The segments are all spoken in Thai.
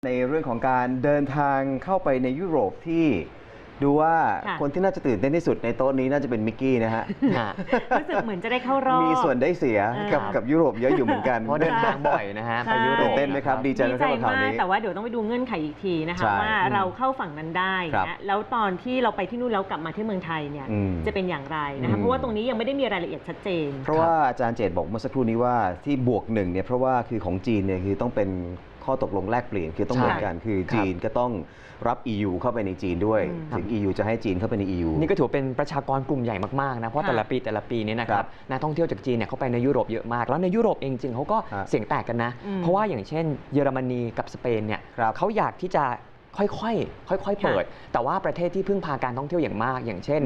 ในเรื่องของการเดินทางเข้าไปในยุโรปที่ดูว่าคนที่น่าจะตื่นเต้นที่สุดในโต๊ะนี้น่าจะเป็นมิกกี้นะฮะรู้สึกเหมือนจะได้เข้ารอบมีส่วนได้เสียกับยุโรปเยอะอยู่เหมือนกันเพราะเดินทางบ่อยนะฮะไปยุโรปตื่นเต้นไหมครับดีใจมากแต่ว่าเดี๋ยวต้องไปดูเงื่อนไขอีกทีนะคะว่าเราเข้าฝั่งนั้นได้นะแล้วตอนที่เราไปที่นู่นแล้วกลับมาที่เมืองไทยเนี่ยจะเป็นอย่างไรนะคะเพราะว่าตรงนี้ยังไม่ได้มีรายละเอียดชัดเจนเพราะว่าอาจารย์เจตบอกเมื่อสักครู่นี้ว่าที่บวกหนึ่งเนี่ยเพราะว่าคือของจีนเนี่ยคือต้องเป็นข้อตกลงแลกเปลี่ยนคือต้องเหมือนกันคือจีนก็ต้องรับ EU เข้าไปในจีนด้วยถึง EU จะให้จีนเข้าไปใน EU นี่ก็ถือเป็นประชากรกลุ่มใหญ่มากๆนะเพราะแต่ละปีเนี่ยนะครับนักท่องเที่ยวจากจีนเนี่ยเขาไปในยุโรปเยอะมากแล้วในยุโรปเองจริงเขาก็เสียงแตกกันนะเพราะว่าอย่างเช่นเยอรมนีกับสเปนเนี่ยเขาอยากที่จะค่อยๆเปิดแต่ว่าประเทศที่พึ่งพาการท่องเที่ยวอย่างมากอย่างเช่น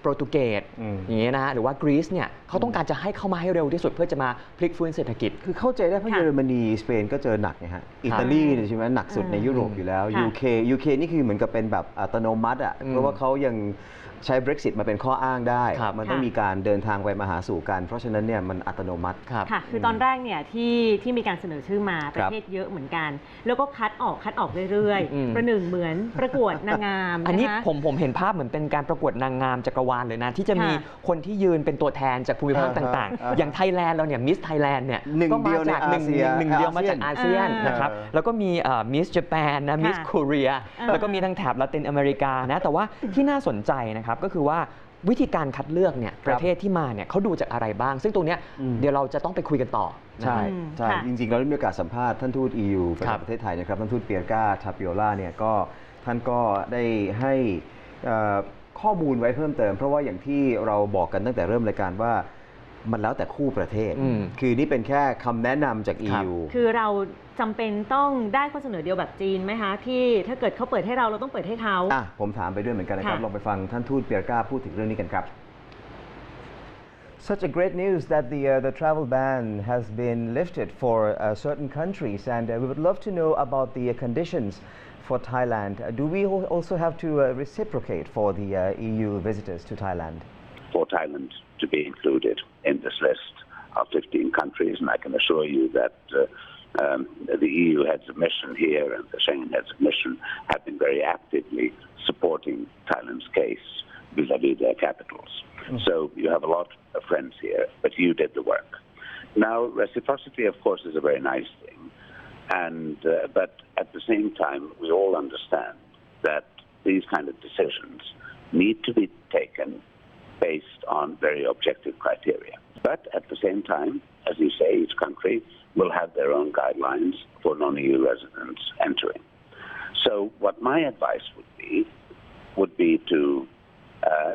โปรตุเกสอย่างเงี้ยนะฮะหรือว่ากรีซเนี่ยเขาต้องการจะให้เข้ามาให้เร็วที่สุดเพื่อจะมาพลิกฟื้นเศรษฐกิจคือเข้าใจได้เพราะเยอรมนีสเปนก็เจอหนักนะฮะอิตาลีใช่ไหมหนักสุดในยุโรปอยู่แล้ว UK นี่คือเหมือนกับเป็นแบบอัตโนมัติอ่ะเพราะว่าเขายังใช้ Brexit มาเป็นข้ออ้างได้มันต้องมีการเดินทางไปมาหาสู่กันเพราะฉะนั้นเนี่ยมันอัตโนมัติค่ะคือตอนแรกเนี่ยที่มีการเสนอชื่อมาประเทศเยอะเหมือนกันแล้วก็คัดออกเรื่อยๆประหนึ่งเหมือนประกวดนางงามอันนี้ผมเห็นภาพเหมือนเป็นการประกวดนางงามจักรวาลเลยนะที่จะมีคนที่ยืนเป็นตัวแทนจากภูมิภาคต่างๆอย่างไทยแลนด์เราเนี่ยมิสไทยแลนด์เนี่ยก็มาจากหนึ่งเดียวมาจากอาเซียนนะครับแล้วก็มีมิสญี่ปุ่นนะมิสเกาหลีแล้วก็มีทั้งแถบละตินอเมริกานะแต่ว่าที่น่าสนใจนะครับก็คือว่าวิธีการคัดเลือกเนี่ยประเทศที่มาเนี่ยเขาดูจากอะไรบ้างซึ่งตรงนี้เดี๋ยวเราจะต้องไปคุยกันต่อใช่จริงๆเราได้มีโอกาสสัมภาษณ์ท่านทูต EU ประเทศไทยนะครับท่านทูตเปียก้าทาปิโอล่าเนี่ยก็ท่านก็ได้ให้ข้อมูลไว้เพิ่มเติมเพราะว่าอย่างที่เราบอกกันตั้งแต่เริ่มรายการว่ามันแล้วแต่คู่ประเทศคือนี่เป็นแค่คำแนะนำจาก EU คือเราจำเป็นต้องได้ข้อเสนอเดียวแบบจีนไหมคะที่ถ้าเกิดเขาเปิดให้เราต้องเปิดให้เขาผมถามไปด้วยเหมือนกันนะครับลองไปฟังท่านทูตเปียก้าพูดถึงเรื่องนี้กันครับ Such a great news that the travel ban has been lifted for certain countries and we would love to know about the conditions for Thailand. Do we also have to reciprocate for the EU visitors to Thailand? For Thailand to be included in this list of 15 countries, and I can assure you that the EU heads of mission here and the Schengen heads of mission have been very actively supporting Thailand's case vis-à-vis their capitals. So you have a lot of friends here, but you did the work. Now, reciprocity, of course, is a very nice thing, and but at the same time, we all understand that these kind of decisions need to be taken based on very objective criteria. But at the same time, as you say, each country will have their own guidelines for non-EU residents entering. So what my advice would be to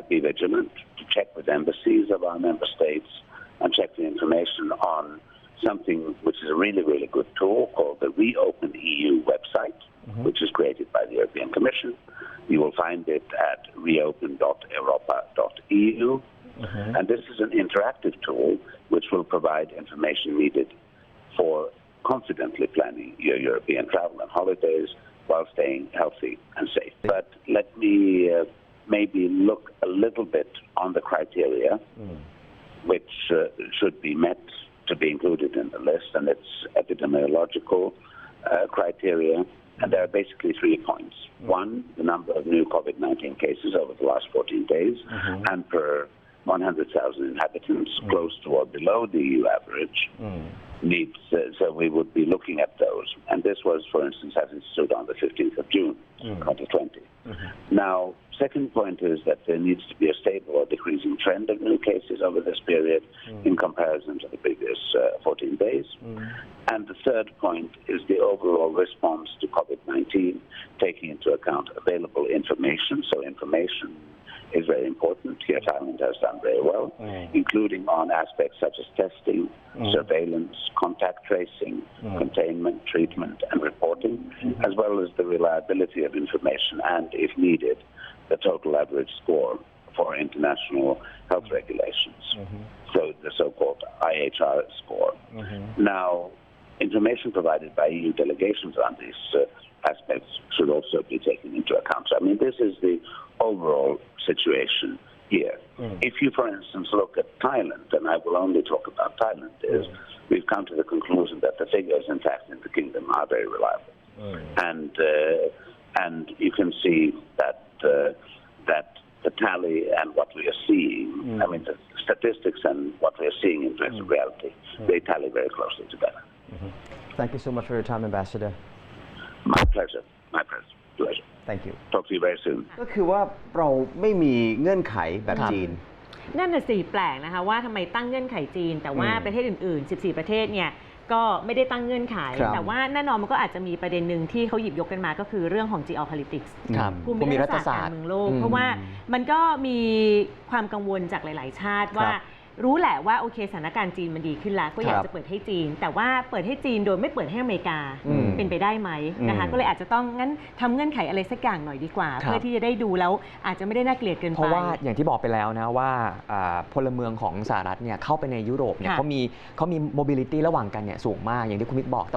be vigilant, to check with embassies of our member states and check the information on something which is a really, really good tool called the Reopen EU website, which is created by the European Commission. You will find it at reopen.europa.eu. And this is an interactive tool which will provide information needed for confidently planning your European travel and holidays while staying healthy and safe. But let me maybe look a little bit on the criteria which should be met to be included in the list, and it's epidemiological criteria. And there are basically 3 points. One, the number of new COVID-19 cases over the last 14 days, and per 100,000 inhabitants, close to or below the EU average, needs. So we would be looking at those. And this was, for instance, as it stood on the 15th of June, 2020. Now, second point is that there needs to be a stable or decreasing trend of new cases over this period in comparison to the previous 14 days. And the third point is the overall response to COVID-19, taking into account available information. So information is very important. Here, Thailand has done very well, including on aspects such as testing, surveillance, contact tracing, containment, treatment, and reporting, as well as the reliability of information and, if needed, the total average score for international health regulations. So the so-called IHR score. Now, information provided by EU delegations on these aspects should also be taken into account. So, I mean, this is the overall situation here. If you, for instance, look at Thailand, and I will only talk about Thailand, we've come to the conclusion that the figures, in fact, in the kingdom are very reliable. and you can see that the tally and what we are seeing, I mean the statistics and what we are seeing in terms of reality, they tally very closely together. Thank you so much for your time, Ambassador. My pleasure. My pleasure. Thank you. Talk to you very soon. ก็คือว่าเราไม่มีเงื่อนไขแบบจีน นั่นน่ะสิแปลกนะคะว่าทำไมตั้งเงื่อนไขจีนแต่ว่าประเทศอื่นๆ14ประเทศเนี่ยก็ไม่ได้ตั้งเงื่อนไขแต่ว่าแน่นอนมันก็อาจจะมีประเด็นหนึ่งที่เขาหยิบยกกันมาก็คือเรื่องของ geopolitics ภูมิรัฐศาสตร์การเมืองโลกเพราะว่ามันก็มีความกังวลจากหลายๆชาติว่ารู้แหละว่าโอเคสถานการณ์จีนมันดีขึ้นแล้วก็อยากจะเปิดให้จีนแต่ว่าเปิดให้จีนโดยไม่เปิดให้อเมริกาเป็นไปได้ไหมนะคะก็เลยอาจจะต้องงั้นทำเงื่อนไขอะไรสักอย่างหน่อยดีกว่าเพื่อที่จะได้ดูแล้วอาจจะไม่ได้น่าเกลียดเกินไปเพราะว่าอย่างที่บอกไปแล้วนะว่าพลเมืองของสหรัฐเนี่ยเข้าไปในยุโรปเนี่ยเขามี mobility ระหว่างกันเนี่ยสูงมากอย่างที่คุณมิกบอกแ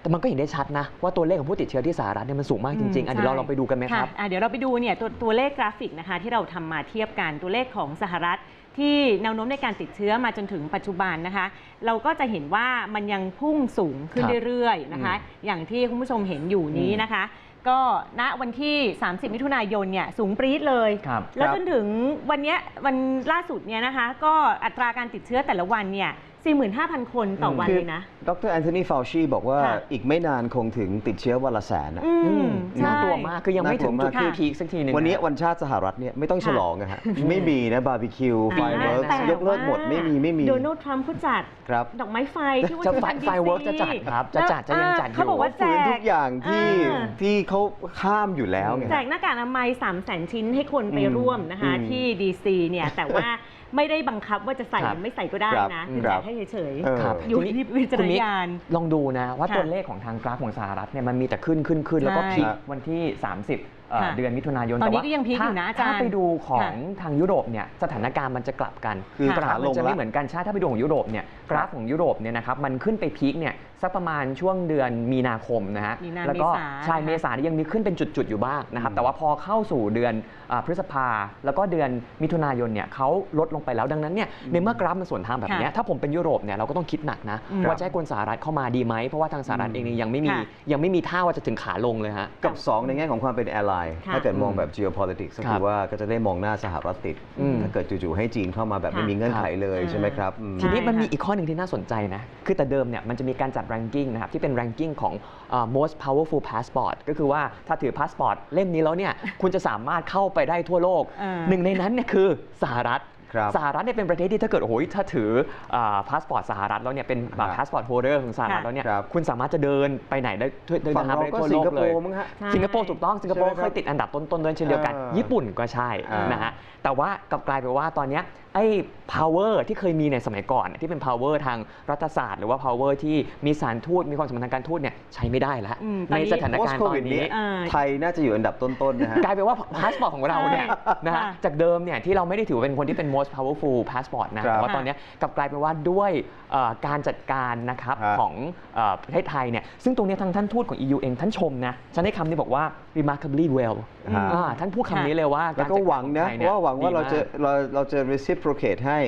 ต่มันก็เห็นได้ชัดนะว่าตัวเลขของผู้ติดเชื้อที่สหรัฐเนี่ยมันสูงมากจริงๆเดี๋ยวเราลองไปดูกันไหมครับเดี๋ยวเราไปดูเนี่ยตัวเลขกราฟิกนะคะที่เราทำมาเทียบกันตัวเลขของสหรัฐที่แนวโน้มในการติดเชื้อมาจนถึงปัจจุบันนะคะเราก็จะเห็นว่ามันยังพุ่งสูงขึ้นเรื่อยๆนะคะอย่างที่คุณผู้ชมเห็นอยู่นี้นะคะก็ณวันที่30มิถุนายนเนี่ยสูงปรี๊ดเลยแล้วจนถึงวันล่าสุดเนี่ยนะคะก็อัตราการติดเชื้อแต่ละวันเนี่ย45,000 คนต่อวันเลยนะดร. แอนโทนีฟาวชีบอกว่าอีกไม่นานคงถึงติดเชื้อวันละแสนน่ากลัวมากคือยังไม่ถึงจุดพีคสักทีนึงวันนี้วันชาติสหรัฐเนี่ยไม่ต้องฉลองนะฮะไม่มีนะบาร์บีคิวไฟเวิร์กยกเลิกหมดไม่มีโดนัลด์ทรัมป์เขาจัดดอกไม้ไฟที่ว่าไฟเวิร์กจะจัดครับจะยังจัดอยู่เขาบอกว่าแจกทุกอย่างที่เขาข้ามอยู่แล้วไงแจกหน้ากากอนามัย300,000 ชิ้นให้คนไปร่วมนะคะที่ดีซีเนี่ยแต่ว่าไม่ได้บังคับว่าจะใส่หรือไม่ใส่ก็ได้นะคือแจกให้เฉยๆอยู่ที่วิจารณญาณลองดูนะว่าตัวเลขของทางกราฟของสหรัฐเนี่ยมันมีแต่ขึ้นแล้วก็พีควันที่30เดือนมิถุนายนตอนนี้ก็ยังพีคอยู่นะอาจารย์ถ้าไปดูของทางยุโรปเนี่ยสถานการณ์มันจะกลับกันคือกราฟมันจะไม่เหมือนกันถ้าไปดูของยุโรปเนี่ยกราฟของยุโรปเนี่ยนะครับมันขึ้นไปพีคเนี่ยสักประมาณช่วงเดือนมีนาคมนะฮะแล้วก็เมษายังมีขึ้นเป็นจุดๆอยู่บ้างนะครับแต่ว่าพอเข้าสู่เดือนพฤษภาแล้วก็เดือนมิถุนายนเนี่ยเขาลดลงไปแล้วดังนั้นเนี่ยในเมื่อกราฟมันสวนทางแบบนี้ถ้าผมเป็นยุโรปเนี่ยเราก็ต้องคิดหนักนะว่าจะให้คนสหรัฐเข้ามาดีไหมเพราะว่าทางสหรัฐเองยังไม่มีท่าว่าจะถึงขาลงเลยฮะกับ2ในแง่ของความเป็นแอร์ไลน์ถ้าเกิดมองแบบ geopolitics ก็คือว่าก็จะได้มองหน้าสหรัฐติดถ้าเกิดจู่ๆให้จีนเข้ามาแบบไม่มีเงื่อนไขเลยใช่ไหมครับทีนี้มันมีอีกข้อหนึ่งที่น่าสนใจนะคือแต่เดิมเนี่ยมันจะมีการจัด ranking นะครับที่เป็น ranking ของ most powerful passport ก็คือว่าถ้าถือพาสปอร์ตเล่มนี้แล้วเนี่ยคุณจะสามารถเข้าไปได้ทั่วโลกหนึ่งในนั้นเนี่ยคือสหรัฐเนี่ยเป็นประเทศที่ถ้าเกิดถ้าถือพาสปอร์ตสหรัฐแล้วเนี่ยเป็นพาสปอร์ตโฮลเดอร์ของสหรัฐแล้วเนี่ยคุณสามารถจะเดินไปไหนได้เดินทางไปได้ทั่วโลกเลยสิงคโปร์ถูกต้องสิงคโปร์เคยติดอันดับต้นๆด้วยเช่นเดียวกันญี่ปุ่นก็ใช่นะฮะแต่ว่ากลับกลายเป็นว่าตอนนี้ไอ้ power ที่เคยมีในสมัยก่อนที่เป็น power ทางรัฐศาสตร์หรือว่า power ที่มีสถานทูตมีความสัมพันธ์ทางการทูตเนี่ยใช้ไม่ได้แล้วในสถานการณ์ตอนนี้ไทยน่าจะอยู่อันดับต้นๆนะฮะกลายเป็นว่าพาสปอร์ตของเราเนี่ยนะฮะจากเดิมเนี่ยที่เราไม่ได้ถือเป็นคนที่เป็น most powerful passport นะแต่ว่าตอนนี้กลับกลายเป็นว่าด้วยการจัดการนะครับของประเทศไทยเนี่ยซึ่งตรงนี้ทางท่านทูตของ EU เองท่านชมนะฉันได้คำนี้บอกว่า remarkably well ท่านพูดคำนี้เลยว่าแล้วก็หวังนะว่าเราจะ reciprocate ให้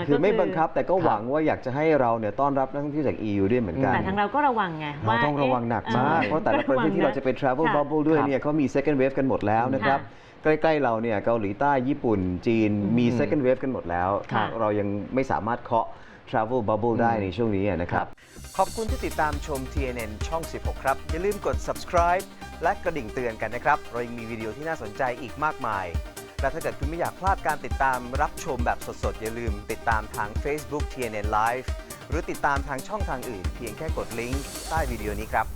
คือไม่บังคับแต่ก็หวังว่าอยากจะให้เราเนี่ยต้อนรับนักท่องเที่ยวจาก EU ด้วยเหมือนกันแต่ทางเราก็ระวังไงว่าต้องระวังหนักมากเพราะแต่ละประเทศที่เราจะไป travel bubble ด้วยเนี่ยเขามี second wave กันหมดแล้วนะครับใกล้ๆเราเนี่ยเกาหลีใต้ญี่ปุ่นจีนมี second wave กันหมดแล้วเรายังไม่สามารถเคาะ travel bubble ได้ในช่วงนี้นะครับขอบคุณที่ติดตามชม TNN ช่อง 16 ครับอย่าลืมกด subscribe และกระดิ่งเตือนกันนะครับเรายังมีวิดีโอที่น่าสนใจอีกมากมายและถ้าเกิดคุณไม่อยากพลาดการติดตามรับชมแบบสดๆอย่าลืมติดตามทาง Facebook TNN Live หรือติดตามทางช่องทางอื่นเพียงแค่กดลิงก์ใต้วิดีโอนี้ครับ